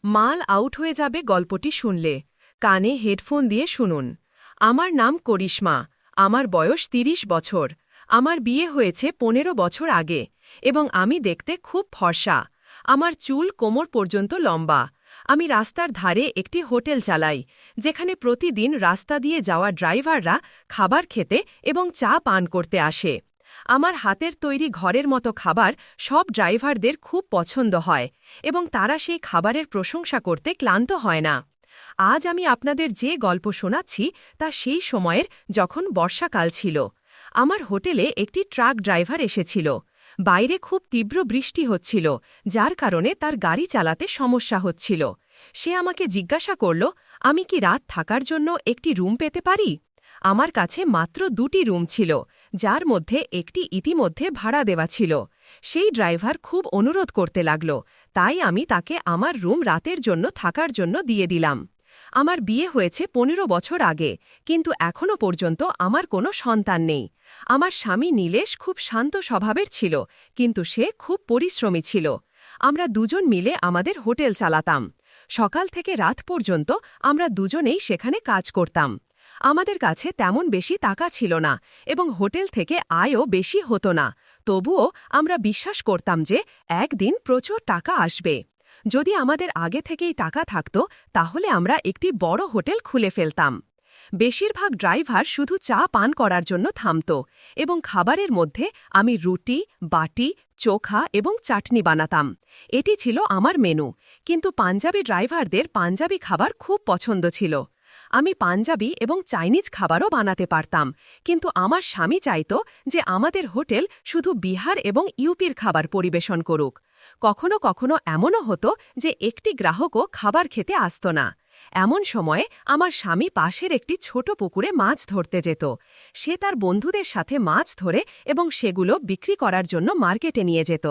মাল আউট হয়ে যাবে গল্পটি শুনলে কানে হেডফোন দিয়ে শুনুন। আমার নাম করিশ্মা, আমার বয়স ৩০ বছর। আমার বিয়ে হয়েছে ১৫ বছর আগে এবং আমি দেখতে খুব ফর্সা। আমার চুল কোমর পর্যন্ত লম্বা। আমি রাস্তার ধারে একটি হোটেল চালাই, যেখানে প্রতিদিন রাস্তা দিয়ে যাওয়া ড্রাইভাররা খাবার খেতে এবং চা পান করতে আসে। আমার হাতের তৈরি ঘরের মতো খাবার সব ড্রাইভারদের খুব পছন্দ হয় এবং তারা সেই খাবারের প্রশংসা করতে ক্লান্ত হয় না। আজ আমি আপনাদের যে গল্প শোনাচ্ছি তা সেই সময়ের, যখন বর্ষাকাল ছিল। আমার হোটেলে একটি ট্রাক ড্রাইভার এসেছিল। বাইরে খুব তীব্র বৃষ্টি হচ্ছিল, যার কারণে তার গাড়ি চালাতে সমস্যা হচ্ছিল। সে আমাকে জিজ্ঞাসা করল, আমি কি রাত থাকার জন্য একটি রুম পেতে পারি? আমার কাছে মাত্র ২টি রুম ছিল, যার মধ্যে একটি ইতিমধ্যে ভাড়া দেওয়া ছিল। সেই ড্রাইভার খুব অনুরোধ করতে লাগল, তাই আমি তাকে আমার রুম রাতের জন্য থাকার জন্য দিয়ে দিলাম। আমার বিয়ে হয়েছে ১৫ বছর আগে, কিন্তু এখনও পর্যন্ত আমার কোনো সন্তান নেই। আমার স্বামী নীলেশ খুব শান্ত স্বভাবের ছিল, কিন্তু সে খুব পরিশ্রমী ছিল। আমরা দুজন মিলে আমাদের হোটেল চালাতাম। সকাল থেকে রাত পর্যন্ত আমরা দুজনেই সেখানে কাজ করতাম। আমাদের কাছে তেমন বেশি টাকা ছিল না এবং হোটেল থেকে আয়ও বেশি হতো না। তবুও আমরা বিশ্বাস করতাম যে একদিন প্রচুর টাকা আসবে। যদি আমাদের আগে থেকেই টাকা থাকত, তাহলে আমরা একটি বড় হোটেল খুলে ফেলতাম। বেশিরভাগ ড্রাইভার শুধু চা পান করার জন্য থামত এবং খাবারের মধ্যে আমি রুটি, বাটি, চোখা এবং চাটনি বানাতাম। এটি ছিল আমার মেনু, কিন্তু পাঞ্জাবি ড্রাইভারদের পাঞ্জাবি খাবার খুব পছন্দ ছিল। আমি পাঞ্জাবি এবং চাইনিজ খাবারও বানাতে পারতাম, কিন্তু আমার স্বামী চাইত যে আমাদের হোটেল শুধু বিহার এবং ইউপির খাবার পরিবেশন করুক। কখনো কখনো এমনও হতো যে একটি গ্রাহকও খাবার খেতে আসত না। এমন সময়ে আমার স্বামী পাশের একটি ছোট পুকুরে মাছ ধরতে যেত। সে তার বন্ধুদের সাথে মাছ ধরে এবং সেগুলো বিক্রি করার জন্য মার্কেটে নিয়ে যেত।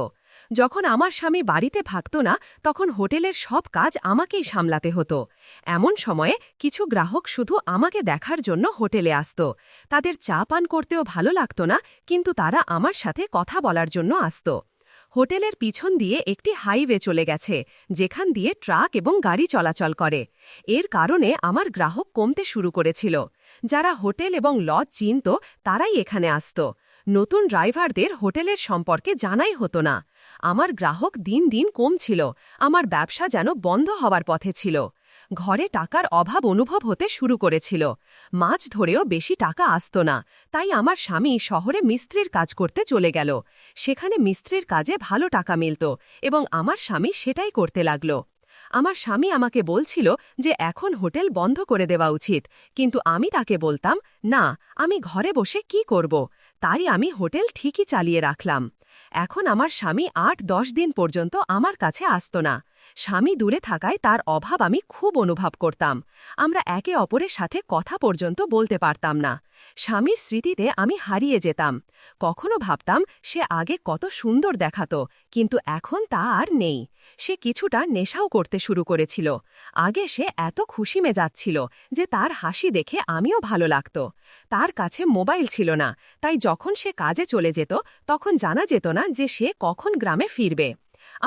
যখন আমার স্বামী বাড়িতে থাকত না, তখন হোটেলের সব কাজ আমাকেই সামলাতে হতো। এমন সময়ে কিছু গ্রাহক শুধু আমাকে দেখার জন্য হোটেলে আসত। তাদের চা পান করতেও ভালো লাগত না, কিন্তু তারা আমার সাথে কথা বলার জন্য আসত। হোটেলের পিছন দিয়ে একটি হাইওয়ে চলে গেছে, যেখান দিয়ে ট্রাক এবং গাড়ি চলাচল করে। এর কারণে আমার গ্রাহক কমতে শুরু করেছিল। যারা হোটেল এবং লজ চিনত, তারাই এখানে আসত। নতুন ড্রাইভারদের হোটেলের সম্পর্কে জানাই হতো না। আমার গ্রাহক দিন দিন কমছিল। আমার ব্যবসা যেন বন্ধ হওয়ার পথে ছিল। ঘরে টাকার অভাব অনুভব হতে শুরু করেছিল। মাছ ধরেও বেশি টাকা আসত না, তাই আমার স্বামী শহরে মিস্ত্রির কাজ করতে চলে গেল। সেখানে মিস্ত্রির কাজে ভালো টাকা মিলত এবং আমার স্বামী সেটাই করতে লাগল। আমার স্বামী আমাকে বলছিল যে এখন হোটেল বন্ধ করে দেওয়া উচিত, কিন্তু আমি তাকে বলতাম, না, আমি ঘরে বসে কি করব। তাই আমি হোটেল ঠিকই চালিয়ে রাখলাম। এখন আমার স্বামী ৮-১০ দিন পর্যন্ত আমার কাছে আসত না। স্বামী দূরে থাকায় তার অভাব আমি খুব অনুভব করতাম। আমরা একে অপরের সাথে কথা পর্যন্ত বলতে পারতাম না। স্বামীর স্মৃতিতে আমি হারিয়ে যেতাম। কখনো ভাবতাম সে আগে কত সুন্দর দেখাত, কিন্তু এখন তা আর নেই। সে কিছুটা নেশাও করতে শুরু করেছিল। আগে সে এত খুশি মেজাচ্ছিল যে তার হাসি দেখে আমিও ভালো লাগত। তার কাছে মোবাইল ছিল না, তাই যখন সে কাজে চলে যেত, তখন জানা যেত না যে সে কখন গ্রামে ফিরবে।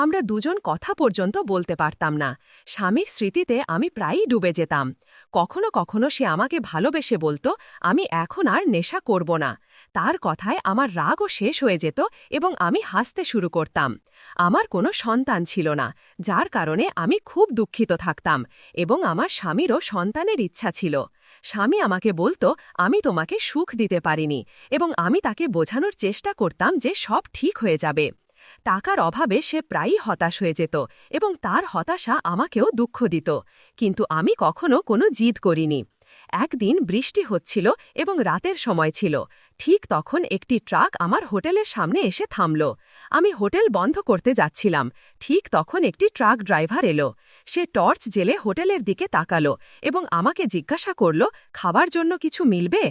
আমরা দুজন কথা পর্যন্ত বলতে পারতাম না। স্বামীর স্মৃতিতে আমি প্রায়ই ডুবে যেতাম। কখনো কখনো সে আমাকে ভালোবেসে বলতো, আমি এখন আর নেশা করব না। তার কথায় আমার রাগও শেষ হয়ে যেত এবং আমি হাসতে শুরু করতাম। আমার কোনো সন্তান ছিল না, যার কারণে আমি খুব দুঃখিত থাকতাম এবং আমার স্বামীরও সন্তানের ইচ্ছা ছিল। স্বামী আমাকে বলতো, আমি তোমাকে সুখ দিতে পারিনি, এবং আমি তাকে বোঝানোর চেষ্টা করতাম যে সব ঠিক হয়ে যাবে। টাকার অভাবে সে প্রায়ই হতাশ হয়ে যেত এবং তার হতাশা আমাকেও দুঃখ দিত, কিন্তু আমি কখনো কোনো জিদ করিনি। একদিন বৃষ্টি হচ্ছিল এবং রাতের সময় ছিল। ঠিক তখন একটি ট্রাক আমার হোটেলের সামনে এসে থামল। আমি হোটেল বন্ধ করতে যাচ্ছিলাম। ঠিক তখন একটি ট্রাক ড্রাইভার এলো। সে টর্চ জেলে হোটেলের দিকে তাকালো এবং আমাকে জিজ্ঞাসা করল, খাবার জন্য কিছু মিলবে?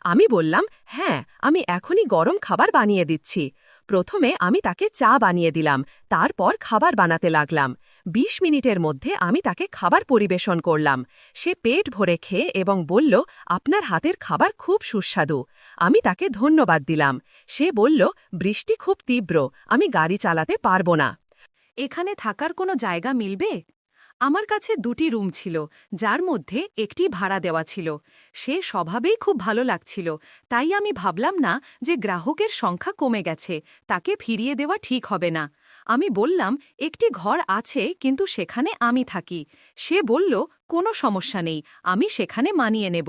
আমি বললাম, হ্যাঁ, আমি এখনই গরম খাবার বানিয়ে দিচ্ছি। প্রথমে আমি তাকে চা বানিয়ে দিলাম, তারপর খাবার বানাতে লাগলাম। ২০ মিনিটের মধ্যে আমি তাকে খাবার পরিবেশন করলাম। সে পেট ভরে খেয়ে এবং বলল, আপনার হাতের খাবার খুব সুস্বাদু। আমি তাকে ধন্যবাদ দিলাম। সে বলল, বৃষ্টি খুব তীব্র, আমি গাড়ি চালাতে পারব না। এখানে থাকার কোনো জায়গা মিলবে? আমার কাছে 2টি রুম ছিল, যার মধ্যে একটি ভাড়া দেওয়া ছিল। সে স্বভাবেই খুব ভালো লাগছিল, তাই আমি ভাবলাম না যে গ্রাহকের সংখ্যা কমে গেছে, তাকে ফিরিয়ে দেওয়া ঠিক হবে না। আমি বললাম, একটি ঘর আছে কিন্তু সেখানে আমি থাকি। সে বলল, কোনো সমস্যা নেই, আমি সেখানে মানিয়ে নেব।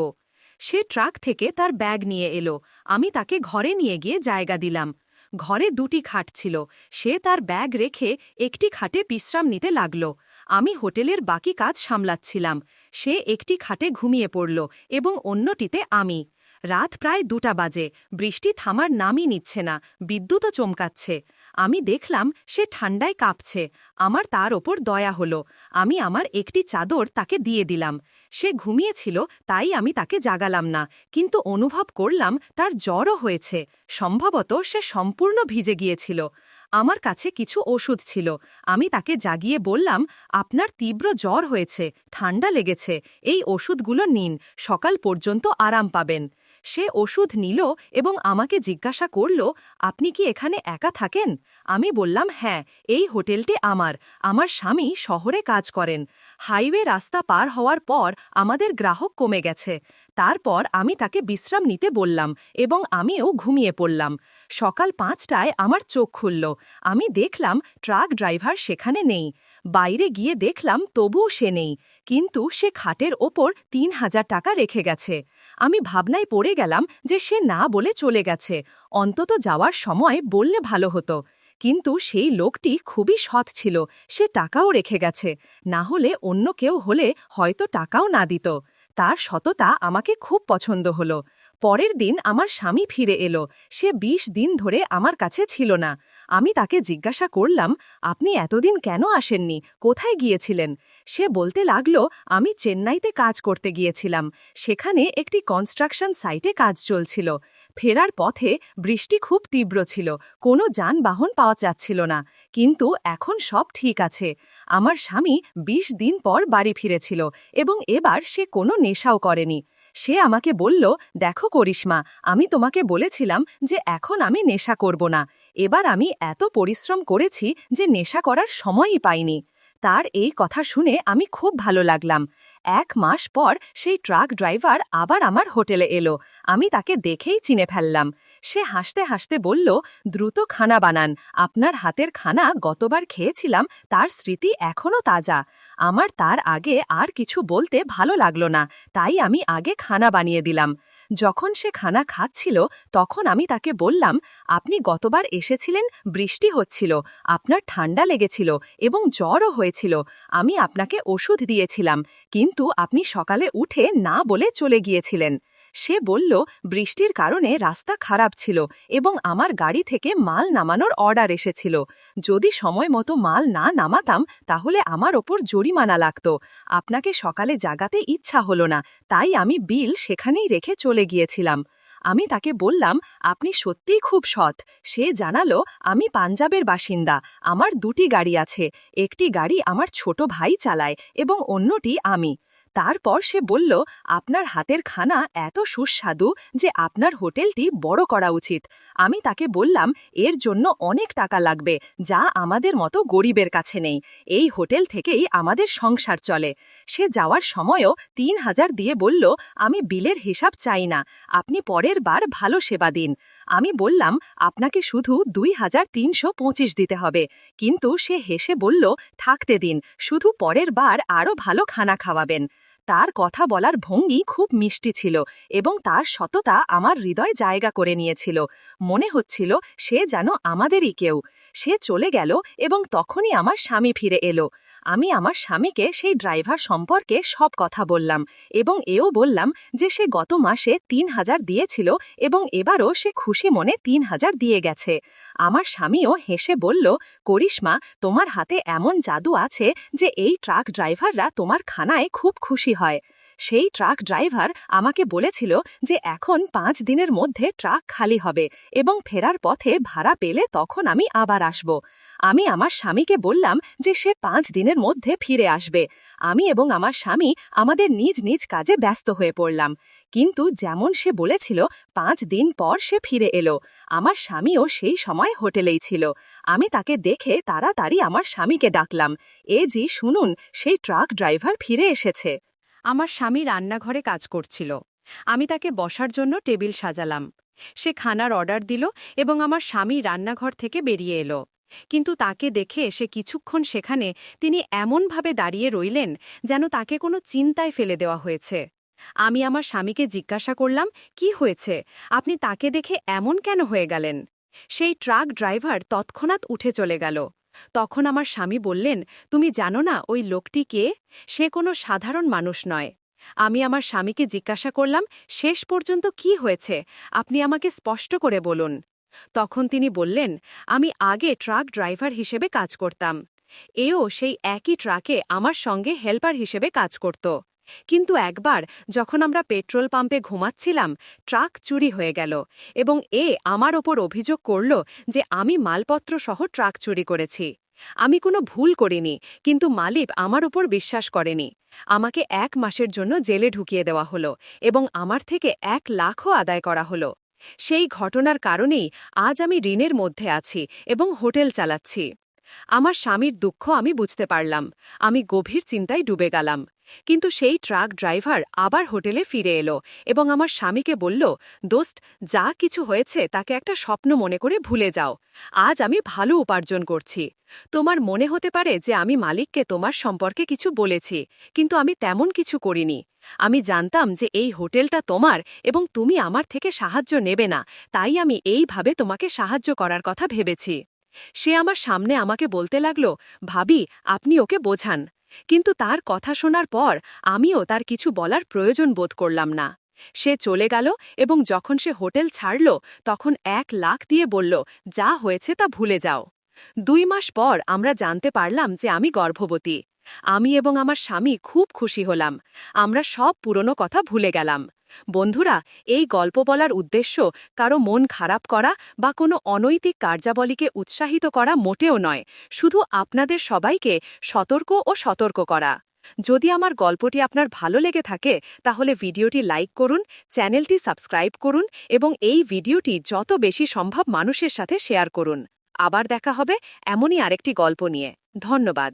সে ট্রাক থেকে তার ব্যাগ নিয়ে এলো। আমি তাকে ঘরে নিয়ে গিয়ে জায়গা দিলাম। ঘরে 2টি খাট ছিল। সে তার ব্যাগ রেখে একটি খাটে বিশ্রাম নিতে লাগল। আমি হোটেলের বাকি কাজ সামলাচ্ছিলাম। সে একটি খাটে ঘুমিয়ে পড়ল এবং অন্যটিতে আমি। রাত প্রায় 2টা বাজে। বৃষ্টি থামার নামই নিচ্ছে না, বিদ্যুৎও চমকাচ্ছে। আমি দেখলাম সে ঠান্ডায় কাঁপছে। আমার তার ওপর দয়া হলো। আমি আমার একটি চাদর তাকে দিয়ে দিলাম। সে ঘুমিয়েছিল, তাই আমি তাকে জাগালাম না, কিন্তু অনুভব করলাম তার জ্বরও হয়েছে। সম্ভবত সে সম্পূর্ণ ভিজে গিয়েছিল। আমার কাছে কিছু ওষুধ ছিল। আমি তাকে জাগিয়ে বললাম, আপনার তীব্র জ্বর হয়েছে, ঠান্ডা লেগেছে, এই ওষুধগুলো নিন, সকাল পর্যন্ত আরাম পাবেন। সে ওষুধ নিল এবং আমাকে জিজ্ঞাসা করল, আপনি কি এখানে একা থাকেন? আমি বললাম, হ্যাঁ, এই হোটেলটি আমার। আমার স্বামী শহরে কাজ করেন। হাইওয়ে রাস্তা পার হওয়ার পর আমাদের গ্রাহক কমে গেছে। তারপর আমি তাকে বিশ্রাম নিতে বললাম এবং আমিও ঘুমিয়ে পড়লাম। সকাল 5টায় আমার চোখ খুলল। আমি দেখলাম ট্রাক ড্রাইভার সেখানে নেই। বাইরে গিয়ে দেখলাম তবুও সে নেই, কিন্তু সে খাটের ওপর 3000 টাকা রেখে গেছে। আমি ভাবনায় পড়ে গেলাম যে সে না বলে চলে গেছে। অন্তত যাওয়ার সময় বললে ভালো হতো। কিন্তু সেই লোকটি খুবই সৎ ছিল, সে টাকাও রেখে গেছে। না হলে অন্য কেউ হলে হয়তো টাকাও না দিত। তার সততা আমাকে খুব পছন্দ হলো। পরের দিন আমার স্বামী ফিরে এলো। সে 20 দিন ধরে আমার কাছে ছিল না। আমি তাকে জিজ্ঞাসা করলাম, আপনি এতদিন কেন আসেননি, কোথায় গিয়েছিলেন? সে বলতে লাগল, আমি চেন্নাইতে কাজ করতে গিয়েছিলাম। সেখানে একটি কনস্ট্রাকশন সাইটে কাজ চলছিল। ফেরার পথে বৃষ্টি খুব তীব্র ছিল, কোনো যানবাহন পাওয়া যাচ্ছিল না। কিন্তু এখন সব ঠিক আছে। আমার স্বামী 20 দিন পর বাড়ি ফিরেছিল এবং এবার সে কোনো নেশাও করেনি। সে আমাকে বলল, দেখো করিশ্মা, আমি তোমাকে বলেছিলাম যে এখন আমি নেশা করব না। এবার আমি এত পরিশ্রম করেছি যে নেশা করার সময়ই পাইনি। তার এই কথা শুনে আমি খুব ভালো লাগলাম। 1 মাস পর সেই ট্রাক ড্রাইভার আবার আমার হোটেলে এলো। আমি তাকে দেখেই চিনে ফেললাম। সে হাসতে হাসতে বলল, দ্রুত খানা বানান, আপনার হাতের খানা গতবার খেয়েছিলাম, তার স্মৃতি এখনও তাজা। আমার তার আগে আর কিছু বলতে ভালো লাগলো না, তাই আমি আগে খানা বানিয়ে দিলাম। যখন সে খানা খাচ্ছিল তখন আমি তাকে বললাম, আপনি গতবার এসেছিলেন, বৃষ্টি হচ্ছিল, আপনার ঠান্ডা লেগেছিল এবং জ্বরও হয়েছিল। আমি আপনাকে ওষুধ দিয়েছিলাম, কিন্তু আপনি সকালে উঠে না বলে চলে গিয়েছিলেন। সে বলল, বৃষ্টির কারণে রাস্তা খারাপ ছিল এবং আমার গাড়ি থেকে মাল নামানোর অর্ডার এসেছিল। যদি সময় মতো মাল না নামাতাম তাহলে আমার ওপর জরিমানা লাগত। আপনাকে সকালে জাগাতে ইচ্ছা হলো না, তাই আমি বিল সেখানেই রেখে চলে গিয়েছিলাম। আমি তাকে বললাম, আপনি সত্যিই খুব সৎ। সে জানালো, আমি পাঞ্জাবের বাসিন্দা, আমার 2টি গাড়ি আছে। একটি গাড়ি আমার ছোট ভাই চালায় এবং অন্যটি আমি। তারপর সে বলল, আপনার হাতের খানা এত সুস্বাদু যে আপনার হোটেলটি বড় করা উচিত। আমি তাকে বললাম, এর জন্য অনেক টাকা লাগবে, যা আমাদের মতো গরিবের কাছে নেই। এই হোটেল থেকেই আমাদের সংসার চলে। সে যাওয়ার সময়ও 3000 দিয়ে বলল, আমি বিলের হিসাব চাই না, আপনি পরের বার ভালো সেবা দিন। আমি বললাম, আপনাকে শুধু 2325 দিতে হবে। কিন্তু সে হেসে বলল, থাকতে দিন, শুধু পরের বার আরও ভালো খানা খাওয়াবেন। তার কথা বলার ভঙ্গি খুব মিষ্টি ছিল এবং তার সততা আমার হৃদয় জায়গা করে নিয়েছিল। মনে হচ্ছিল সে যেন আমাদেরই কেউ। সে চলে গেল এবং তখনই আমার স্বামী ফিরে এলো। আমি আমার স্বামীকে সেই ড্রাইভার সম্পর্কে সব কথা বললাম এবং এও বললাম যে সে গত মাসে 3000 দিয়েছিল এবং এবারও সে খুশি মনে 3000 দিয়ে গেছে। আমার স্বামীও হেসে বলল, করিশ্মা, তোমার হাতে এমন জাদু আছে যে এই ট্রাক ড্রাইভাররা তোমার খানায় খুব খুশি হয়। সেই ট্রাক ড্রাইভার আমাকে বলেছিল যে এখন 5 দিনের মধ্যে ট্রাক খালি হবে এবং ফেরার পথে ভাড়া পেলে তখন আমি আবার আসব। আমি আমার স্বামীকে বললাম যে সে 5 দিনের মধ্যে ফিরে আসবে। আমি এবং আমার স্বামী আমাদের নিজ নিজ কাজে ব্যস্ত হয়ে পড়লাম। কিন্তু যেমন সে বলেছিল 5 দিন পর সে ফিরে এলো। আমার স্বামীও সেই সময় হোটেলেই ছিল। আমি তাকে দেখে তাড়াতাড়ি আমার স্বামীকে ডাকলাম, জি শুনুন, সেই ট্রাক ড্রাইভার ফিরে এসেছে। আমার স্বামী রান্নাঘরে কাজ করছিল। আমি তাকে বসার জন্য টেবিল সাজালাম। সে খানার অর্ডার দিল এবং আমার স্বামী রান্নাঘর থেকে বেরিয়ে এলো। কিন্তু তাকে দেখে সে কিছুক্ষণ সেখানে তিনি এমনভাবে দাঁড়িয়ে রইলেন যেন তাকে কোনো চিন্তায় ফেলে দেওয়া হয়েছে। আমি আমার স্বামীকে জিজ্ঞাসা করলাম, কি হয়েছে, আপনি তাকে দেখে এমন কেন হয়ে গেলেন? সেই ট্রাক ড্রাইভার তৎক্ষণাৎ উঠে চলে গেল। তখন আমার স্বামী বললেন, তুমি জানো না ওই লোকটি কে? সে কোনো সাধারণ মানুষ নয়। আমি আমার স্বামীকে জিজ্ঞাসা করলাম, শেষ পর্যন্ত কি হয়েছে, আপনি আমাকে স্পষ্ট করে বলুন। তখন তিনি বললেন, আমি আগে ট্রাক ড্রাইভার হিসেবে কাজ করতাম। এও সেই একই ট্রাকে আমার সঙ্গে হেল্পার হিসেবে কাজ করত। কিন্তু একবার যখন আমরা পেট্রোল পাম্পে ঘুমাচ্ছিলাম, ট্রাক চুরি হয়ে গেল এবং আমার ওপর অভিযোগ করল যে আমি মালপত্র সহ ট্রাক চুরি করেছি। আমি কোনো ভুল করিনি, কিন্তু মালিক আমার ওপর বিশ্বাস করেনি। আমাকে 1 মাসের জন্য জেলে ঢুকিয়ে দেওয়া হলো এবং আমার থেকে 1 লাখও আদায় করা হলো। সেই ঘটনার কারণেই আজ আমি ঋণের মধ্যে আছি এবং হোটেল চালাচ্ছি। আমার স্বামীর দুঃখ আমি বুঝতে পারলাম। আমি গভীর চিন্তায় ডুবে গেলাম। কিন্তু সেই ট্রাক ড্রাইভার আবার হোটেলে ফিরে এলো এবং আমার স্বামীকে বলল, দোস্ত, যা কিছু হয়েছে তাকে একটা স্বপ্ন মনে করে ভুলে যাও। আজ আমি ভালো উপার্জন করছি। তোমার মনে হতে পারে যে আমি মালিককে তোমার সম্পর্কে কিছু বলেছি, কিন্তু আমি তেমন কিছু করিনি। আমি জানতাম যে এই হোটেলটা তোমার এবং তুমি আমার থেকে সাহায্য নেবে না, তাই আমি এইভাবে তোমাকে সাহায্য করার কথা ভেবেছি। সে আমার সামনে আমাকে বলতে লাগল, ভাবি, আপনি ওকে বোঝান। কিন্তু তার কথা শোনার পর আমিও তার কিছু বলার প্রয়োজন বোধ করলাম না। সে চলে গেল এবং যখন সে হোটেল ছাড়ল তখন 1 লাখ দিয়ে বলল, যা হয়েছে তা ভুলে যাও। 2 মাস পর আমরা জানতে পারলাম যে আমি গর্ভবতী। আমি এবং আমার স্বামী খুব খুশি হলাম। আমরা সব পুরনো কথা ভুলে গেলাম। বন্ধুরা, এই গল্প বলার উদ্দেশ্য কারো মন খারাপ করা বা কোনো অনৈতিক কার্যাবলীকে উৎসাহিত করা মোটেও নয়, শুধু আপনাদের সবাইকে সতর্ক করা। যদি আমার গল্পটি আপনার ভালো লেগে থাকে তাহলে ভিডিওটি লাইক করুন, চ্যানেলটি সাবস্ক্রাইব করুন এবং এই ভিডিওটি যত বেশি সম্ভব মানুষের সাথে শেয়ার করুন। আবার দেখা হবে এমনই আরেকটি গল্প নিয়ে। ধন্যবাদ।